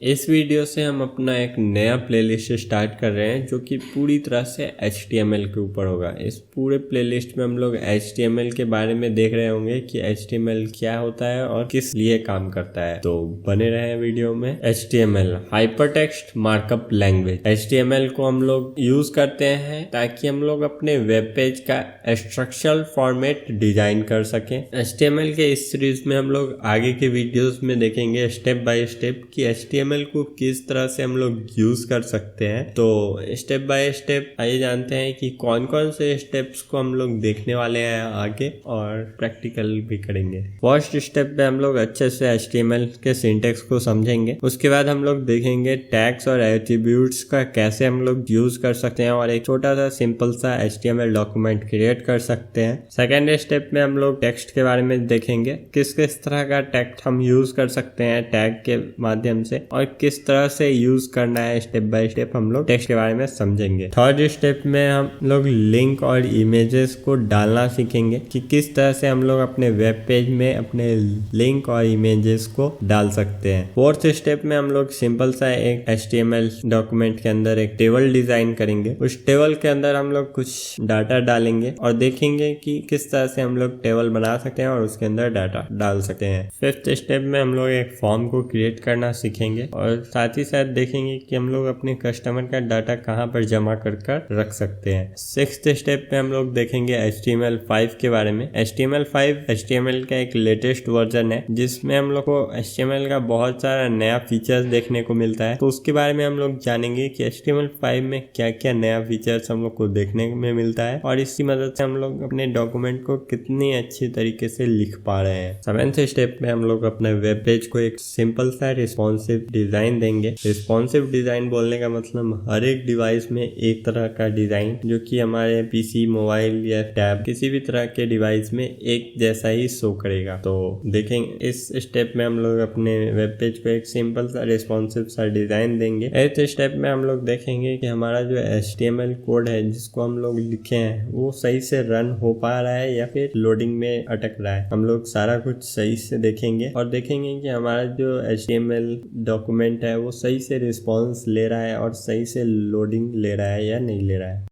इस वीडियो से हम अपना एक नया प्लेलिस्ट स्टार्ट कर रहे हैं जो कि पूरी तरह से HTML के ऊपर होगा। इस पूरे प्लेलिस्ट में हम लोग HTML के बारे में देख रहे होंगे कि HTML क्या होता है और किस लिए काम करता है, तो बने रहे वीडियो में। HTML hypertext markup language. HTML को हम लोग यूज करते हैं ताकि हम लोग अपने वेब पेज का स्ट्रक्चरल फॉर्मेट डिजाइन कर सकें। HTML के इस सीरीज में हम लोग आगे के वीडियोस में देखेंगे स्टेप बाय स्टेप कि HTML को किस तरह से हम लोग यूज कर सकते हैं। तो स्टेप बाय स्टेप आइए जानते हैं कि कौन कौन से स्टेप्स को हम लोग देखने वाले हैं आगे, और प्रैक्टिकल भी करेंगे। फर्स्ट स्टेप पे हम लोग अच्छे से HTML के सिंटेक्स को समझेंगे। उसके बाद हम लोग देखेंगे टैग्स और एट्रीब्यूट्स का कैसे हम लोग यूज कर सकते हैं और एक छोटा सा सिंपल सा HTML डॉक्यूमेंट क्रिएट कर सकते हैं। सेकेंड स्टेप में हम लोग टेक्स्ट के बारे में देखेंगे, किस किस तरह का टेक्स्ट हम यूज कर सकते हैं टैग के माध्यम से और किस तरह से यूज करना है। स्टेप बाय स्टेप हम लोग टेक्स्ट के बारे में समझेंगे। थर्ड स्टेप में हम लोग लिंक और इमेजेस को डालना सीखेंगे कि किस तरह से हम लोग अपने वेब पेज में अपने लिंक और इमेजेस को डाल सकते हैं। फोर्थ स्टेप में हम लोग सिंपल सा एक HTML डॉक्यूमेंट के अंदर एक टेबल डिजाइन करेंगे। उस टेबल के अंदर हम लोग कुछ डाटा डालेंगे और देखेंगे कि किस तरह से हम लोग टेबल बना सकते हैं और उसके अंदर डाटा डाल सकते हैं। फिफ्थ स्टेप में हम लोग एक फॉर्म को क्रिएट करना सीखेंगे और साथ ही साथ देखेंगे कि हम लोग अपने कस्टमर का डाटा कहाँ पर जमा कर रख सकते हैं। सिक्स्थ स्टेप पे हम लोग देखेंगे HTML5 के बारे में। HTML5 HTML का एक लेटेस्ट वर्जन है जिसमें हम लोग को HTML का बहुत सारा नया फीचर्स देखने को मिलता है। तो उसके बारे में हम लोग जानेंगे कि HTML5 में क्या क्या नया फीचर्स हम लोग को देखने में मिलता है और इसकी मदद से हम लोग अपने डॉक्यूमेंट को कितनी अच्छी तरीके से लिख पा रहे हैं। सेवेंथ स्टेप में हम लोग अपने वेब पेज को एक सिंपल सा रिस्पॉन्सिव डिजाइन देंगे। रिस्पॉन्सिव डिजाइन बोलने का मतलब हर एक डिवाइस में एक तरह का डिजाइन जो कि हमारे PC, मोबाइल या टैब किसी भी तरह के डिवाइस में एक जैसा ही शो करेगा। तो देखेंगे इस स्टेप में हम लोग अपने वेब पेज को एक सिंपल सा रिस्पॉन्सिव सा डिजाइन देंगे। एथ स्टेप में हम लोग देखेंगे कि हमारा जो HTML कोड है जिसको हम लोग लिखे हैं वो सही से रन हो पा रहा है या फिर लोडिंग में अटक रहा है। हम लोग सारा कुछ सही से देखेंगे और देखेंगे कि हमारा जो HTML डॉक्यूमेंट है वो सही से रिस्पॉन्स ले रहा है और सही से लोडिंग ले रहा है या नहीं ले रहा है।